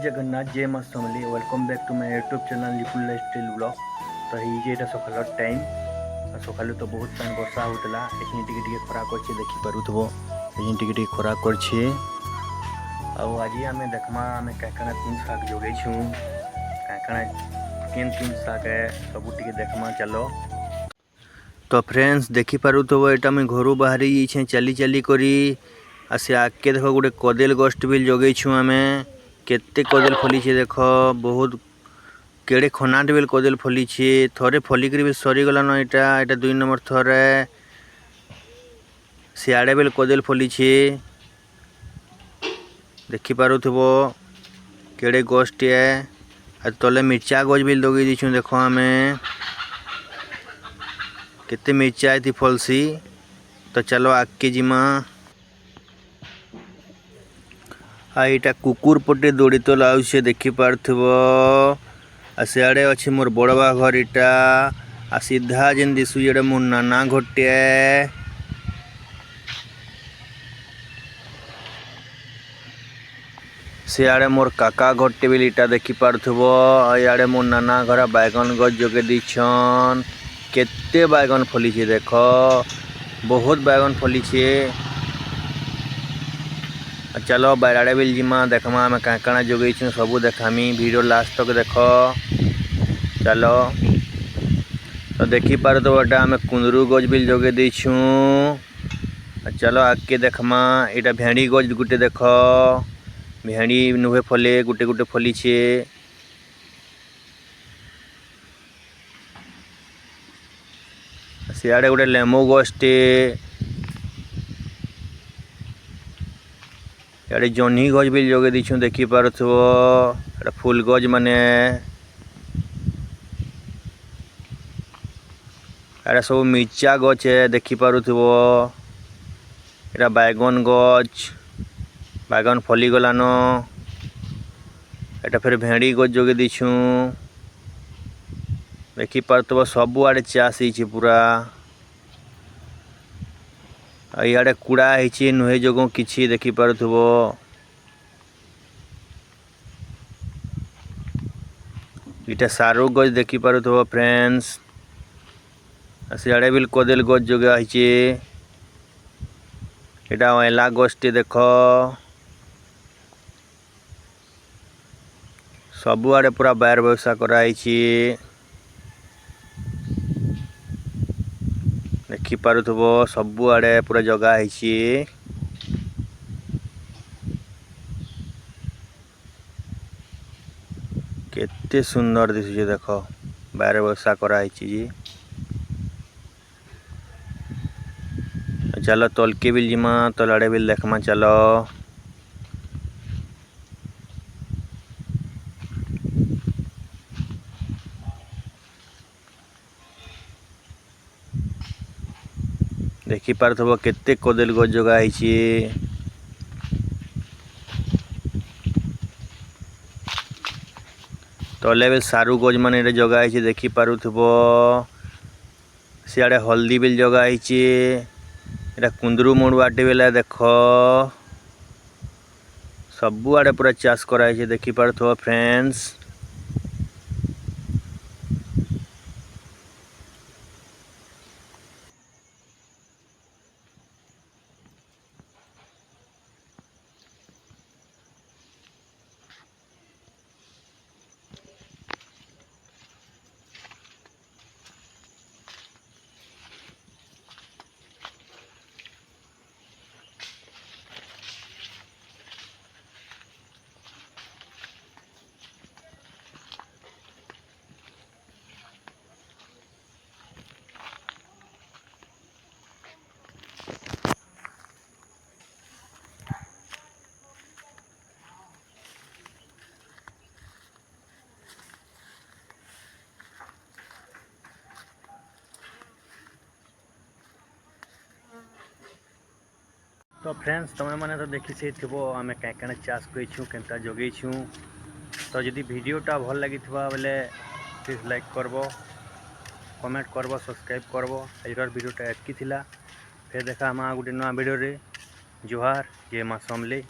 जगन्नाथ जय मां Samali welcome back to my YouTube channel Lipul lifestyle blog. तो ये सकाल टाइम सकालू तो बहुत पानी वर्षा होता ये टी खरा कर देखी पारुथबो ये खरा कर आज आम देखमा आम क्या तीन शाग जोगे क्या केन तीन शाग सब देखमा चलो। तो फ्रेंड्स देखी पारुथबो एटा मैं घर बाहरी चली चली करी आसे आगे देख गोटे कदेल गस्ट भी जगै आम केते कदेल फली देख बहुत केड़े खनाट बेल कदेल फली थरे फलिक भी सरीगलान यहाँ दुई नंबर थरे सियाड़े बेल कदेल फली देखी पारुथबो केड़े गछटे तले मिर्चा गछ भी लगे दीछुं देख आम केते मिर्चा ये फलसी। तो चलो आगे जिमा आईटा कुकुर पटे दौड़ी तो लाउछे देखी पार्थबो सियाड़े अच्छे मोर बड़ बा घर इटा आ सीधा जेन दिशु जेडे मोर नाना घटे सियाड़े मोर काका घटे भी इटा देखी पार्थबो इे मोर नाना घर बैगन गछ जगे दीछन केते बैगन फली देख बहुत बैगन फली। चलो बाराड़े बिल जिमा देखमा आम क्या जोगे सब देखामी वीडियो लास्ट तक देख। चलो तो देखी पार तो एटा आम कुंदरू गज बिल जोगे दीछू। चलो आगे देखमा यहाँ भेड़ी गज गुटे देख भेड़ी नुहे फले गुटे गुटे फली सियाड़े गोटे लेमु गछटे इे जह्नी गज भी जगे दीछू देखी पार्थबो फूल गज माने एटा सब मिर्चा गछ है देखी पारुथबो एटा बैगन गछ बैगन फली गलान एटा फिर भेड़ी गछ जगे दीछू देखी पारुथबो सब आड़े चाष ही पूरा इे कूड़ा है नुहे जगह किसी देखी पारुथबो इटा सारू गज देखी पारुथबो फ्रेंड्स सियाड़े बिल कदेल गज जगह इटा एला गछटे देख सब आड़े पूरा बार व्यवसा कराई देखी पारुथबो सब आड़े पूरा जगह है केते सुंदर दिशुचे देख बार व्यवसा कराई। चलो तलके बिल जिमा तलाड़े बिल देखमा चलो। देखी पार्थबो केते कदेल गज जगह है तले बिल सारू गज मान जगह है देखी पारुथबो सियाड़े हल्दी बिल जगह है कुंदरू मुड़वाटे बेला देख सब आड़े पूरा चाष कराई देखी पारुथबो फ्रेंड्स। तो फ्रेंड्स तुम मैंने तो देखी से आम क्या चाष कर जगेछू। तो जदि वीडियोटा भल लगी बोले प्लीज लाइक करब कमेंट करब सब्सक्राइब करब। आज वीडियोटा एतकी थिला फिर देखा हम गोटे नुआ वीडियो रे। जोहार जय मां समली।